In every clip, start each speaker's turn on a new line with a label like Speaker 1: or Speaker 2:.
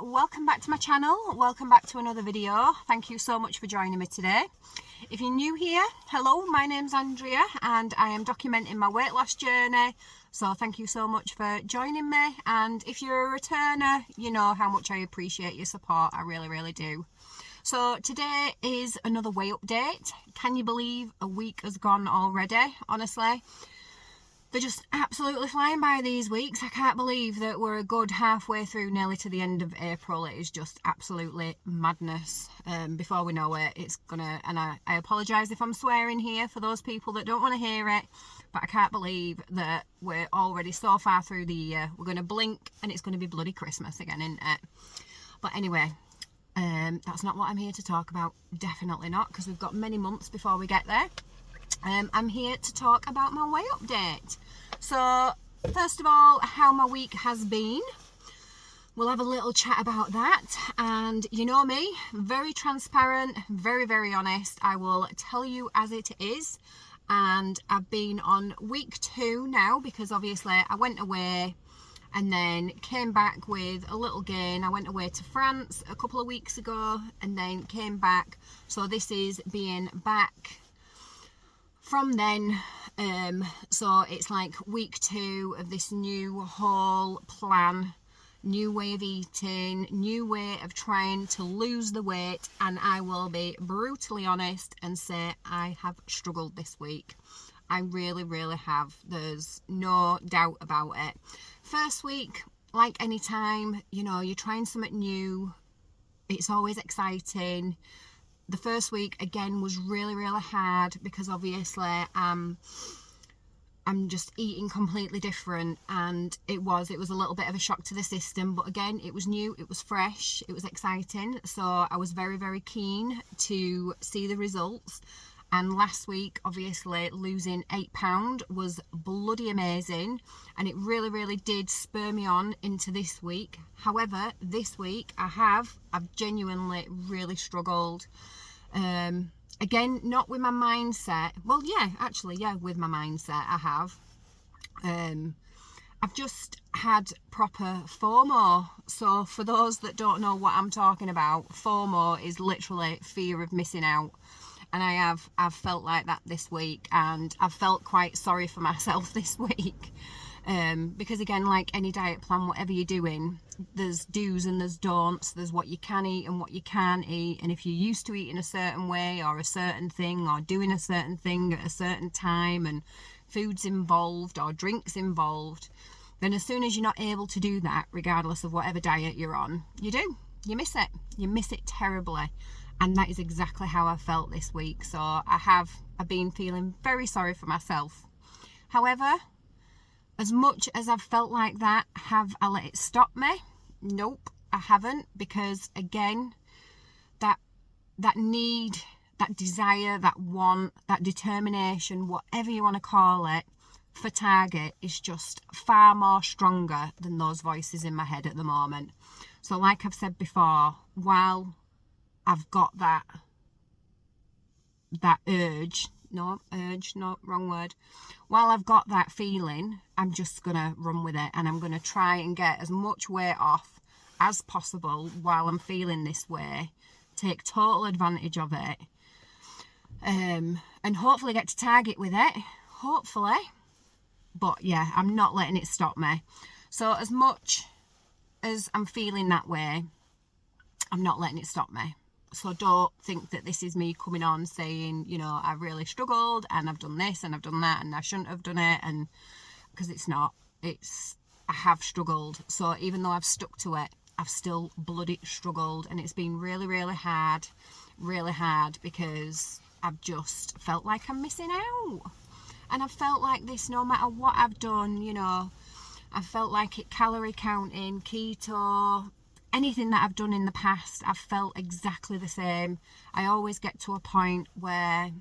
Speaker 1: welcome back to my channel. Welcome back to another video. Thank you so much for joining me today. If you're new here, hello, my name's Andrea and I am documenting my weight loss journey. So thank you so much for joining me, and if you're a returner, you know how much I appreciate your support. I really do. So today is another weigh update. Can you believe a week has gone already? Honestly, they're just absolutely flying by, these weeks. I can't believe that we're a good halfway through, nearly to the end of April. It is just absolutely madness. Before we know it, it's gonna, and I apologise if I'm swearing here for those people that don't want to hear it, but I can't believe that we're already so far through the year. We're going to blink and it's going to be bloody Christmas again, isn't it? But anyway, that's not what I'm here to talk about. Definitely not, because we've got many months before we get there. I'm here to talk about my weigh update. So first of all, how my week has been. We'll have a little chat about that. And you know me, very transparent, very honest. I will tell you as it is. And I've been on week 2 now, because obviously I went away and then came back with a little gain. I went away to France a couple of weeks ago and then came back. So this is being back from then. So it's like week 2 of this new whole plan, new way of eating, new way of trying to lose the weight, and I will be brutally honest and say I have struggled this week. I really have. There's no doubt about it. First week, like any time, you know, you're trying something new, it's always exciting. The first week again was really hard, because obviously I'm just eating completely different, and it was a little bit of a shock to the system, but again, it was new, it was fresh, it was exciting. So I was very keen to see the results. And last week, obviously, losing £8 was bloody amazing, and it really did spur me on into this week. However, this week I've genuinely really struggled. Again, not with my mindset. Well, yeah, actually, yeah, with my mindset I have. I've just had proper FOMO. So for those that don't know what I'm talking about, FOMO is literally fear of missing out. And I've felt like that this week, and I've felt quite sorry for myself this week. Because again, like any diet plan, whatever you're doing, there's do's and there's don'ts. There's what you can eat and what you can't eat. And if you're used to eating a certain way or a certain thing or doing a certain thing at a certain time, and food's involved or drinks involved, then as soon as you're not able to do that, regardless of whatever diet you're on, you miss it. You miss it terribly. And that is exactly how I felt this week. So I've been feeling very sorry for myself. However, as much as I've felt like that, have I let it stop me? Nope, I haven't. Because again, that need, that desire, that want, that determination, whatever you want to call it, for target is just far more stronger than those voices in my head at the moment. So like I've said before, while I've got that urge, wrong word. While I've got that feeling, I'm just going to run with it, and I'm going to try and get as much weight off as possible while I'm feeling this way, take total advantage of it, and hopefully get to target with it, hopefully. But yeah, I'm not letting it stop me. So as much as I'm feeling that way, I'm not letting it stop me. So don't think that this is me coming on saying, you know, I've really struggled and I've done this and I've done that and I shouldn't have done it, and because it's not. I have struggled. So even though I've stuck to it, I've still bloody struggled, and it's been really hard, because I've just felt like I'm missing out. And I've felt like this no matter what I've done, you know. I've felt like it, calorie counting, keto, anything that I've done in the past, I've felt exactly the same. I always get to a point where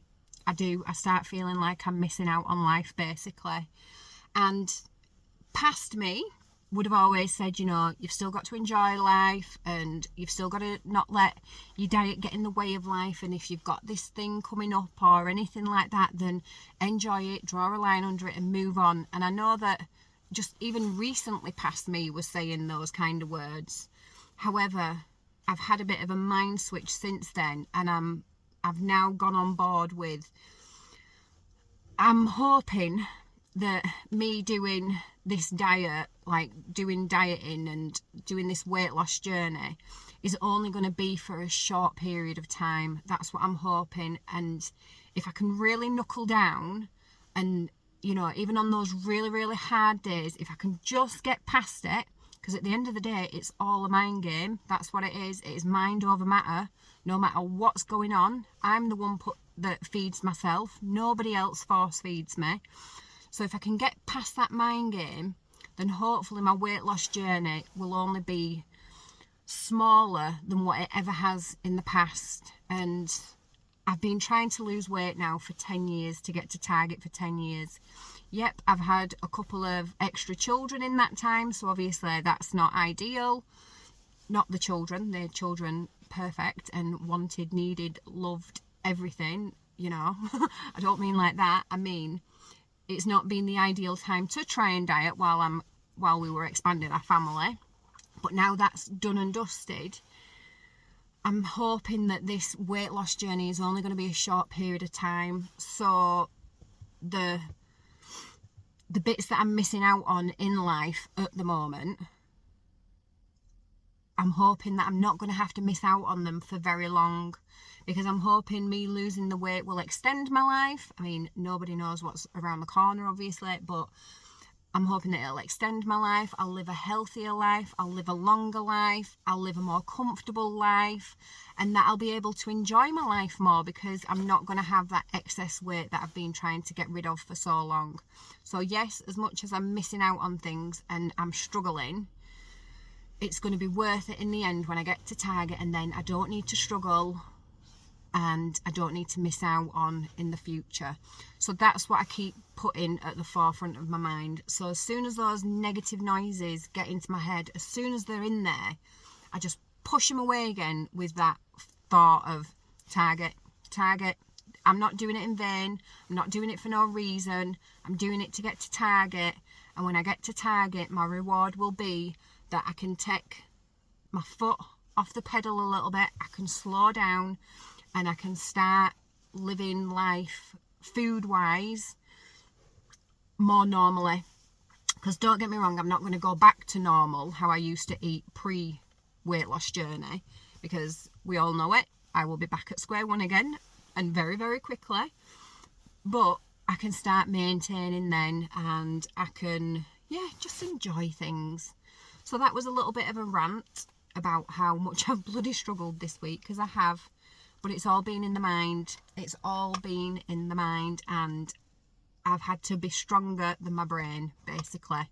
Speaker 1: I start feeling like I'm missing out on life, basically. And past me would have always said, you know, you've still got to enjoy life, and you've still got to not let your diet get in the way of life. And if you've got this thing coming up or anything like that, then enjoy it, draw a line under it and move on. And I know that just even recently past me was saying those kind of words. However, I've had a bit of a mind switch since then, and I've now gone on board with, I'm hoping that me doing this diet, like doing dieting and doing this weight loss journey, is only going to be for a short period of time. That's what I'm hoping. And if I can really knuckle down and, you know, even on those really, really hard days, if I can just get past it, because at the end of the day, it's all a mind game. That's what it is. It is mind over matter. No matter what's going on, I'm the one that feeds myself. Nobody else force feeds me. So if I can get past that mind game, then hopefully my weight loss journey will only be smaller than what it ever has in the past. And I've been trying to lose weight now for 10 years, to get to target for 10 years. Yep, I've had a couple of extra children in that time, so obviously that's not ideal. Not the children perfect and wanted, needed, loved, everything, you know. I don't mean like that. I mean, it's not been the ideal time to try and diet while we were expanding our family. But now that's done and dusted, I'm hoping that this weight loss journey is only going to be a short period of time. So the bits that I'm missing out on in life at the moment, I'm hoping that I'm not going to have to miss out on them for very long, because I'm hoping me losing the weight will extend my life. I mean, nobody knows what's around the corner, obviously, but I'm hoping that it'll extend my life. I'll live a healthier life. I'll live a longer life. I'll live a more comfortable life, and that I'll be able to enjoy my life more, because I'm not going to have that excess weight that I've been trying to get rid of for so long. So yes, as much as I'm missing out on things and I'm struggling, it's going to be worth it in the end when I get to target, and then I don't need to struggle and I don't need to miss out on in the future. So that's what I keep putting at the forefront of my mind. So as soon as those negative noises get into my head, as soon as they're in there, I just push them away again with that thought of target. I'm not doing it in vain. I'm not doing it for no reason. I'm doing it to get to target. And when I get to target, my reward will be that I can take my foot off the pedal a little bit. I can slow down and I can start living life food-wise more normally. Because don't get me wrong, I'm not going to go back to normal, how I used to eat pre-weight loss journey, because we all know it. I will be back at square one again, and very, very quickly. But I can start maintaining then, and I can, just enjoy things. So that was a little bit of a rant about how much I've bloody struggled this week, because I have. But it's all been in the mind. It's all been in the mind, and I've had to be stronger than my brain, basically.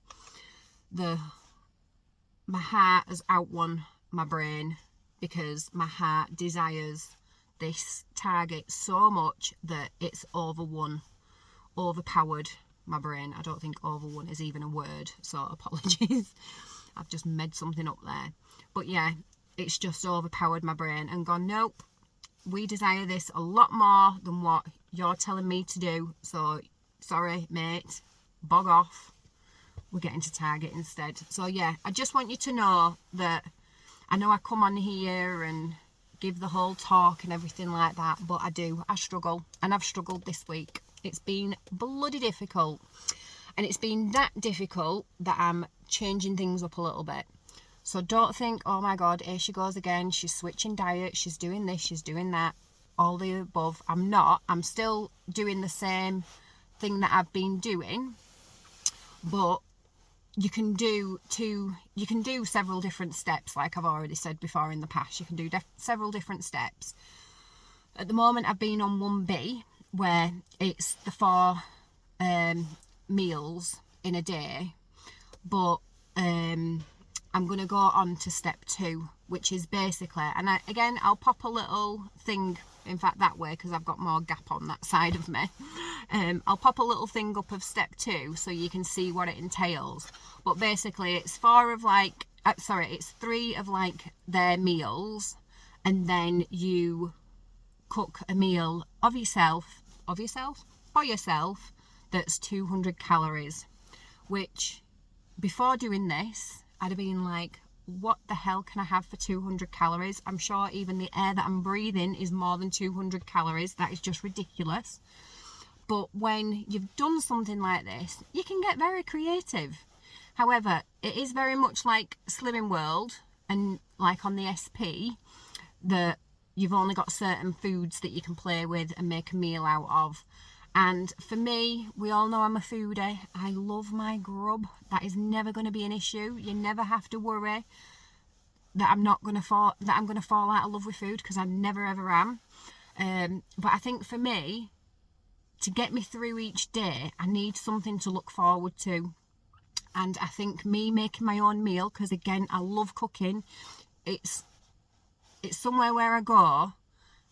Speaker 1: My heart has outwon my brain, because my heart desires this target so much that it's overpowered my brain. I don't think overwon is even a word, so apologies. I've just made something up there. But yeah, it's just overpowered my brain and gone, nope, we desire this a lot more than what you're telling me to do. So, sorry, mate, bog off. We're getting to target instead. So yeah, I just want you to know that I know I come on here and give the whole talk and everything like that, but I struggle, and I've struggled this week. It's been bloody difficult, and it's been that difficult that I'm changing things up a little bit. So don't think, oh my God, here she goes again, she's switching diet, she's doing this, she's doing that, all the above. I'm not. I'm still doing the same thing that I've been doing, but you can do several different steps, like I've already said before in the past. You can do several different steps. At the moment, I've been on 1B, where it's the 4 meals in a day, but I'm going to go on to step 2, which is basically, and I'll pop a little thing, in fact that way, because I've got more gap on that side of me. I'll pop a little thing up of step 2 so you can see what it entails. But basically it's 3 of like their meals, and then you cook a meal for yourself that's 200 calories, which before doing this I'd have been like, what the hell can I have for 200 calories? I'm sure even the air that I'm breathing is more than 200 calories. That is just ridiculous. But when you've done something like this, you can get very creative. However, it is very much like Slimming World and like on the SP, that you've only got certain foods that you can play with and make a meal out of. And for me, we all know I'm a foodie. I love my grub. That is never going to be an issue. You never have to worry that I'm going to fall out of love with food, because I never ever am. But I think for me, to get me through each day, I need something to look forward to. And I think me making my own meal, because again, I love cooking, it's somewhere where I go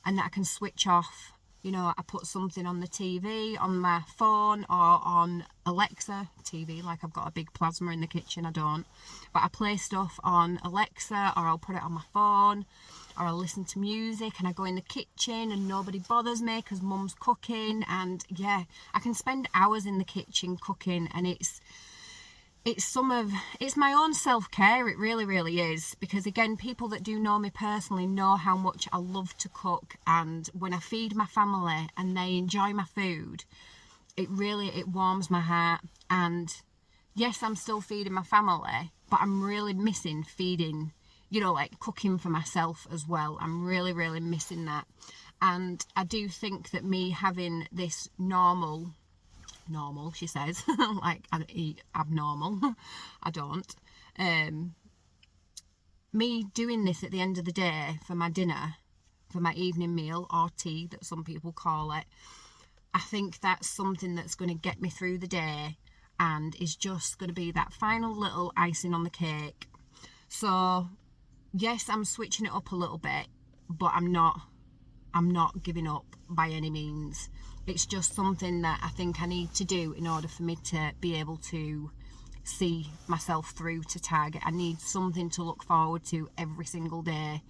Speaker 1: and that I can switch off. You know, I put something on the TV, on my phone, or on Alexa TV, like I've got a big plasma in the kitchen, I don't. But I play stuff on Alexa, or I'll put it on my phone, or I'll listen to music, and I go in the kitchen and nobody bothers me because mum's cooking. And yeah, I can spend hours in the kitchen cooking, and it's my own self-care. It really, really is. Because again, people that do know me personally know how much I love to cook, and when I feed my family and they enjoy my food, it warms my heart. And yes, I'm still feeding my family, but I'm really missing feeding, you know, like cooking for myself as well. I'm really, really missing that. And I do think that me having this normal, she says, like I eat abnormal, I don't. Me doing this at the end of the day for my dinner, for my evening meal, or tea that some people call it, I think that's something that's going to get me through the day and is just going to be that final little icing on the cake. So yes, I'm switching it up a little bit, but I'm not giving up by any means. It's just something that I think I need to do in order for me to be able to see myself through to tag. I need something to look forward to every single day.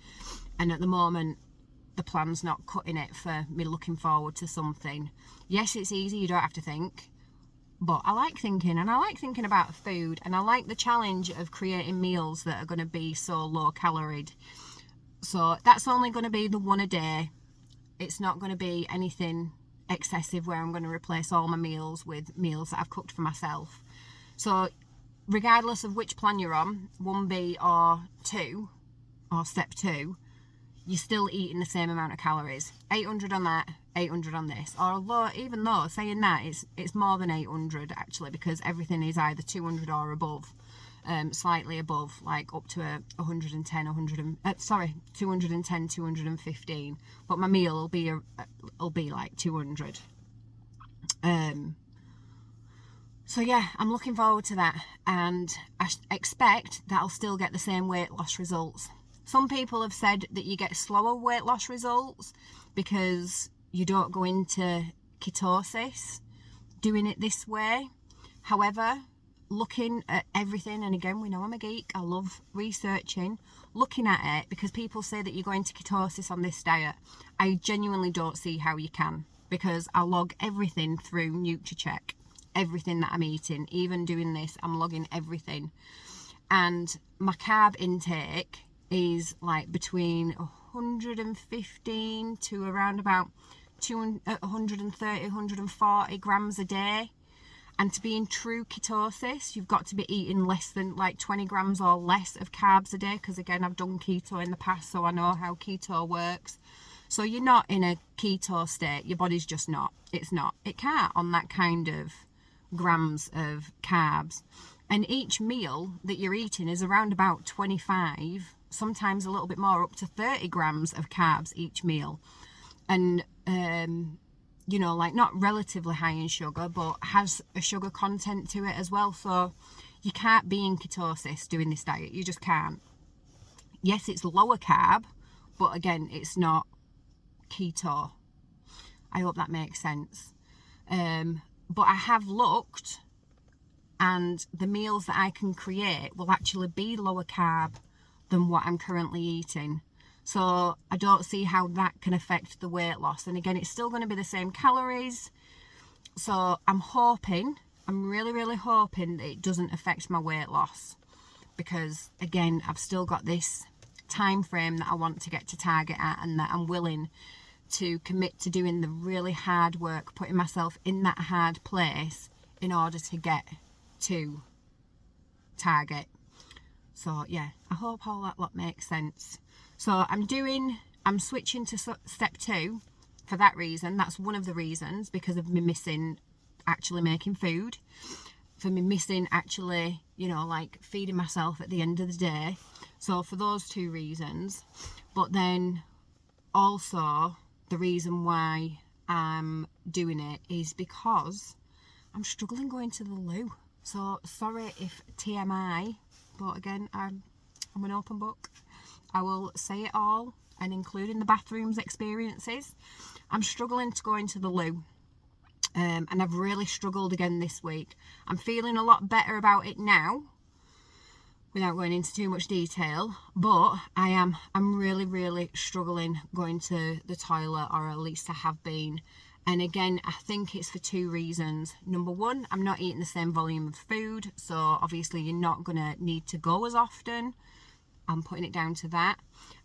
Speaker 1: And at the moment, the plan's not cutting it for me looking forward to something. Yes, it's easy, you don't have to think. But I like thinking, and I like thinking about food, and I like the challenge of creating meals that are going to be so low caloried. So that's only going to be the one a day. It's not going to be anything excessive where I'm going to replace all my meals with meals that I've cooked for myself. So regardless of which plan you're on, 1B or 2, or step 2, you're still eating the same amount of calories. 800 on that, 800 on this. Although, even though saying that, it's more than 800 actually, because everything is either 200 or above. Slightly above, like up to 210, 215. But my meal will be like 200. So yeah, I'm looking forward to that, and I expect that I'll still get the same weight loss results. Some people have said that you get slower weight loss results because you don't go into ketosis doing it this way. However, looking at everything, and again, we know I'm a geek, I love researching, looking at it, because people say that you're going to ketosis on this diet. I genuinely don't see how you can, because I log everything through NutriCheck, everything that I'm eating. Even doing this, I'm logging everything, and my carb intake is like between 115 to around about 130, 140 grams a day. And to be in true ketosis, you've got to be eating less than like 20 grams or less of carbs a day. Because again, I've done keto in the past, so I know how keto works. So you're not in a keto state. Your body's just not. It's not. It can't on that kind of grams of carbs. And each meal that you're eating is around about 25, sometimes a little bit more, up to 30 grams of carbs each meal. And, you know, like not relatively high in sugar, but has a sugar content to it as well. So you can't be in ketosis doing this diet. You just can't. Yes, it's lower carb, but again, it's not keto. I hope that makes sense. But I have looked, and the meals that I can create will actually be lower carb than what I'm currently eating. So I don't see how that can affect the weight loss. And again, it's still going to be the same calories. So I'm really, really hoping that it doesn't affect my weight loss. because again, I've still got this time frame that I want to get to target at, and that I'm willing to commit to doing the really hard work, putting myself in that hard place in order to get to target. So yeah, I hope all that lot makes sense. So I'm switching to step 2 for that reason. That's one of the reasons, because of me missing actually making food, for me missing actually, like feeding myself at the end of the day. So for those 2 reasons. But then also the reason why I'm doing it is because I'm struggling going to the loo. So sorry if TMI, but again, I'm an open book. I will say it all, and including the bathrooms experiences. I'm struggling to go into the loo. And I've really struggled again this week. I'm feeling a lot better about it now, without going into too much detail, but I'm really struggling going to the toilet, or at least I have been. And again, I think it's for 2 reasons. Number 1, I'm not eating the same volume of food, so obviously you're not going to need to go as often. I'm putting it down to that.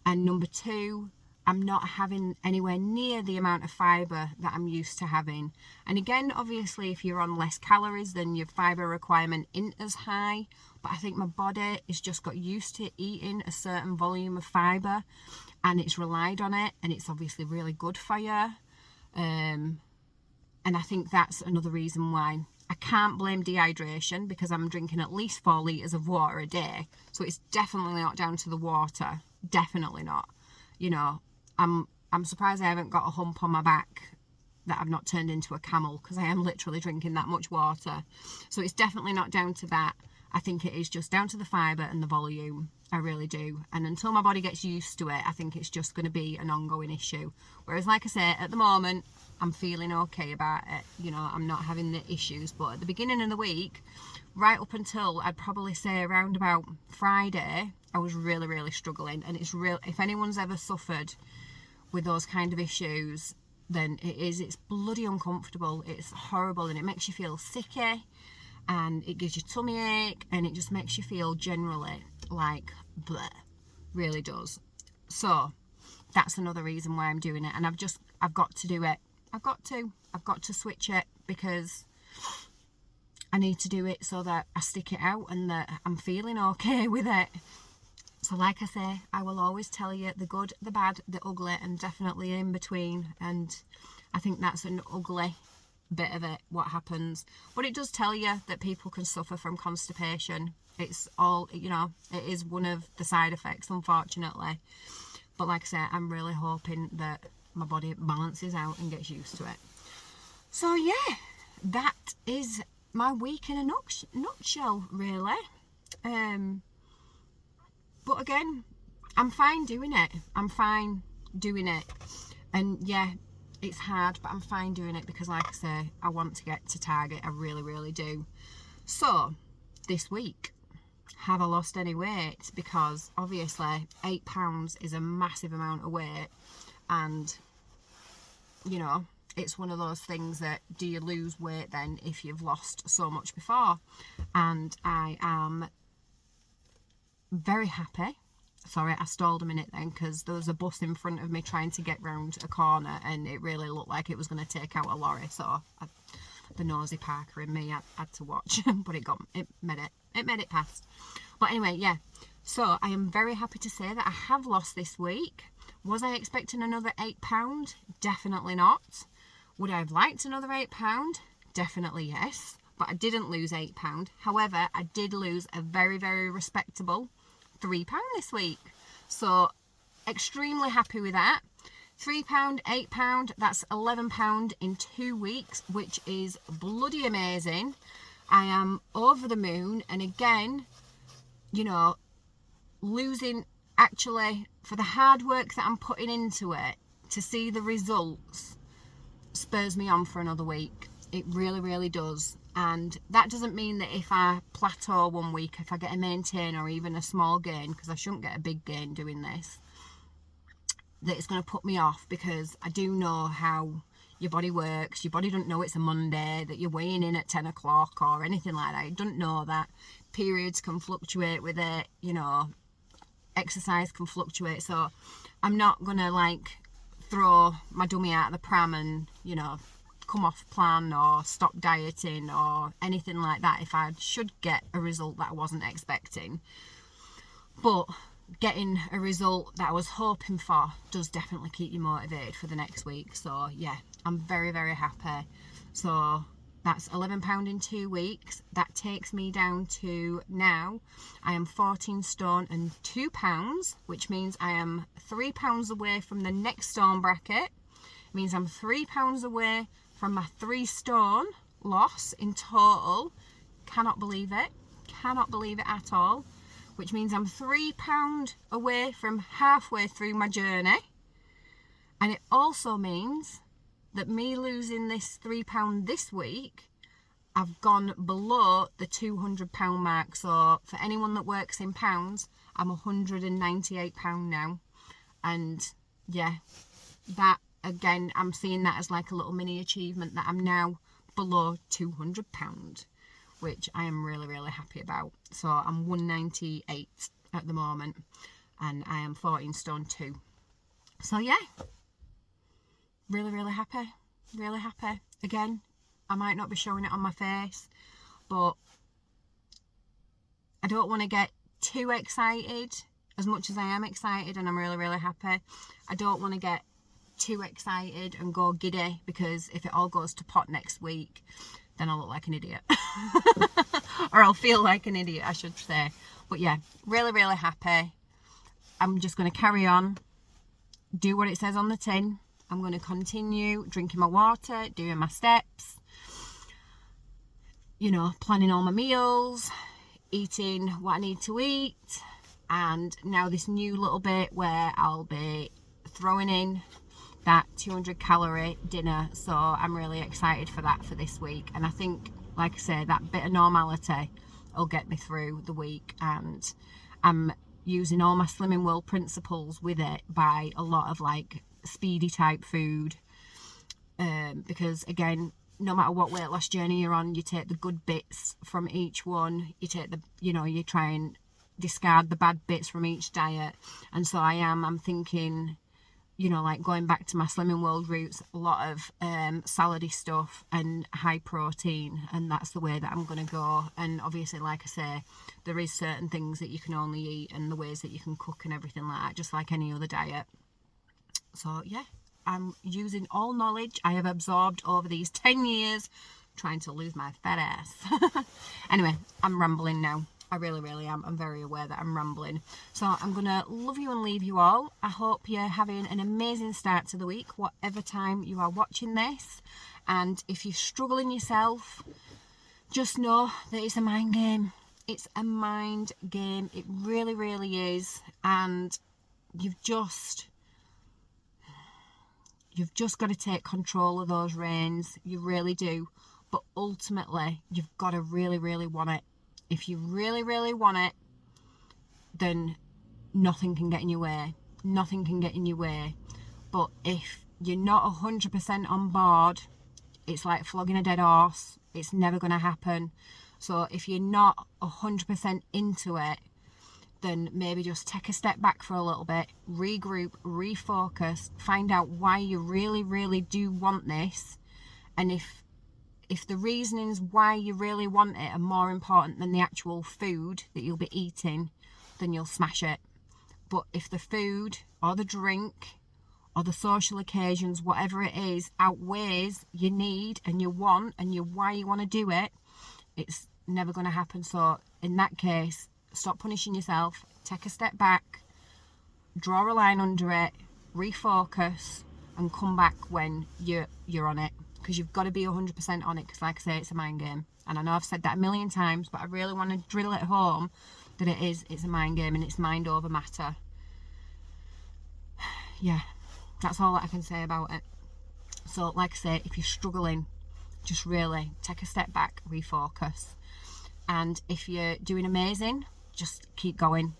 Speaker 1: And number 2, I'm not having anywhere near the amount of fibre that I'm used to having. And again, obviously, if you're on less calories, then your fibre requirement isn't as high. But I think my body has just got used to eating a certain volume of fibre, and it's relied on it, and it's obviously really good for you. And I think that's another reason why. I can't blame dehydration, because I'm drinking at least 4 litres of water a day. So it's definitely not down to the water. Definitely not. I'm surprised I haven't got a hump on my back that I've not turned into a camel, because I am literally drinking that much water. So it's definitely not down to that. I think it is just down to the fibre and the volume. I really do. And until my body gets used to it, I think it's just going to be an ongoing issue. Whereas, like I say, at the moment, I'm feeling okay about it. I'm not having the issues. But at the beginning of the week, right up until I'd probably say around about Friday, I was really struggling. And it's real. If anyone's ever suffered with those kind of issues, then it's bloody uncomfortable. It's horrible, and it makes you feel sicky, and it gives you tummy ache, and it just makes you feel generally like bleh. Really does. So that's another reason why I'm doing it, and I've got to do it. I've got to switch it, because I need to do it so that I stick it out and that I'm feeling okay with it. So like I say, I will always tell you the good, the bad, the ugly, and definitely in between. And I think that's an ugly bit of it, what happens. But it does tell you that people can suffer from constipation. It's all, it is one of the side effects, unfortunately. But like I say, I'm really hoping that my body balances out and gets used to it. So yeah, that is my week in a nutshell, really. But again, I'm fine doing it. And yeah, it's hard, but I'm fine doing it, because like I say, I want to get to target. I really do. So this week, have I lost any weight? Because obviously £8 is a massive amount of weight, and it's one of those things that, do you lose weight then if you've lost so much before? And I am very happy. Sorry, I stalled a minute then, because there was a bus in front of me trying to get round a corner, and it really looked like it was going to take out a lorry. So the nosy Parker in me had to watch, but it made it past. But anyway, yeah. So I am very happy to say that I have lost this week. Was I expecting another £8? Definitely not. Would I have liked another £8? Definitely yes. But I didn't lose £8. However, I did lose a very respectable £3 this week. So extremely happy with that. £3, £8, that's £11 in 2 weeks, which is bloody amazing. I am over the moon, and again, losing, actually, for the hard work that I'm putting into it, to see the results spurs me on for another week. It really does. And that doesn't mean that if I plateau one week, if I get a maintain or even a small gain, because I shouldn't get a big gain doing this, that it's going to put me off, because I do know how your body works. Your body doesn't know it's a Monday, that you're weighing in at 10 o'clock or anything like that. It doesn't know that. Periods can fluctuate with it, you know, exercise can fluctuate. So I'm not going to like throw my dummy out of the pram and, you know, come off plan or stop dieting or anything like that if I should get a result that I wasn't expecting. But getting a result that I was hoping for does definitely keep you motivated for the next week. So yeah, I'm very, very happy. So that's £11 in 2 weeks. That takes me down to now I am 14 stone and 2 pounds, which means I am 3 pounds away from the next stone bracket. It means I'm 3 pounds away from my 3 stone loss in total. Cannot believe it. Cannot believe it at all. Which means I'm £3 away from halfway through my journey. And it also means that me losing this £3 this week, I've gone below the £200 mark. So for anyone that works in pounds, I'm £198 now. And yeah, that again, I'm seeing that as like a little mini achievement, that I'm now below £200. Which I am really, really happy about. So I'm 198 at the moment, and I am 14 stone 2. So yeah, really, really happy. Really happy. Again, I might not be showing it on my face, but I don't want to get too excited. As much as I am excited and I'm really, really happy, I don't want to get too excited and go giddy, because if it all goes to pot next week, then I'll look like an idiot. Or I'll feel like an idiot, I should say. But yeah, really, really happy. I'm just going to carry on, do what it says on the tin. I'm going to continue drinking my water, doing my steps, you know, planning all my meals, eating what I need to eat. And now this new little bit where I'll be throwing in that 200 calorie dinner. So I'm really excited for that for this week. And I think, like I say, that bit of normality will get me through the week. And I'm using all my Slimming World principles with it, by a lot of like speedy type food. Because again, no matter what weight loss journey you're on, you take the good bits from each one. You take the, you know, you try and discard the bad bits from each diet. And so I'm thinking, you know, like going back to my Slimming World roots, a lot of salady stuff and high protein, and that's the way that I'm going to go. And obviously, like I say, there is certain things that you can only eat and the ways that you can cook and everything like that, just like any other diet. So yeah, I'm using all knowledge I have absorbed over these 10 years trying to lose my fat ass. Anyway, I'm rambling now. I really, really am. I'm very aware that I'm rambling. So I'm going to love you and leave you all. I hope you're having an amazing start to the week, whatever time you are watching this. And if you're struggling yourself, just know that it's a mind game. It's a mind game. It really, really is. And you've just got to take control of those reins. You really do. But ultimately, you've got to really, really want it. If you really, really want it, then nothing can get in your way. Nothing can get in your way. But if you're not 100% on board, it's like flogging a dead horse. It's never going to happen. So if you're not 100% into it, then maybe just take a step back for a little bit, regroup, refocus, find out why you really, really do want this. And if the reasonings why you really want it are more important than the actual food that you'll be eating, then you'll smash it. But if the food or the drink or the social occasions, whatever it is, outweighs your need and your want and your why you want to do it, it's never going to happen. So in that case, stop punishing yourself, take a step back, draw a line under it, refocus, and come back when you're on it. Because you've got to be 100% on it, because like I say, it's a mind game. And I know I've said that a million times, but I really want to drill it home that it's a mind game, and it's mind over matter. Yeah, that's all that I can say about it. So like I say, if you're struggling, just really take a step back, refocus. And if you're doing amazing, just keep going,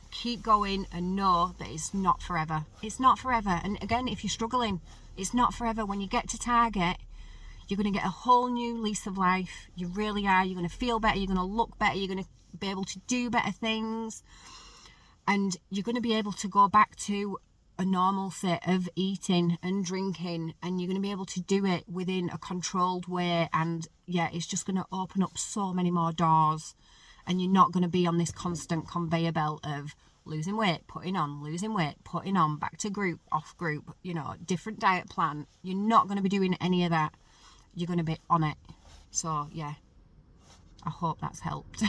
Speaker 1: and know that it's not forever. It's not forever. And again, if you're struggling, it's not forever. When you get to target, You're going to get a whole new lease of life. You really are. You're going to feel better. You're going to look better. You're going to be able to do better things. And you're going to be able to go back to a normal set of eating and drinking. And you're going to be able to do it within a controlled way. And yeah, it's just going to open up so many more doors. And you're not going to be on this constant conveyor belt of losing weight, putting on, losing weight, putting on, back to group, off group, you know, different diet plan. You're not going to be doing any of that. You're going to be on it. So yeah, I hope that's helped.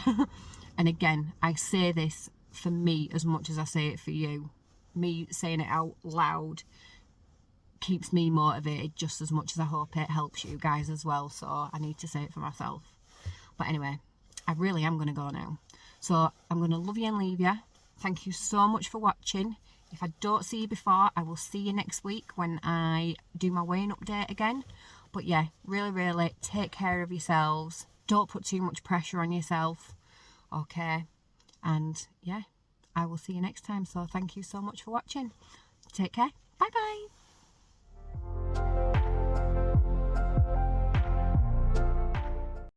Speaker 1: And again, I say this for me as much as I say it for you. Me saying it out loud keeps me motivated just as much as I hope it helps you guys as well. So I need to say it for myself. But anyway, I really am going to go now. So I'm going to love you and leave you. Thank you so much for watching. If I don't see you before, I will see you next week when I do my weighing update again. But yeah, really take care of yourselves. Don't put too much pressure on yourself. Okay. And yeah, I will see you next time. So thank you so much for watching. Take care. Bye bye.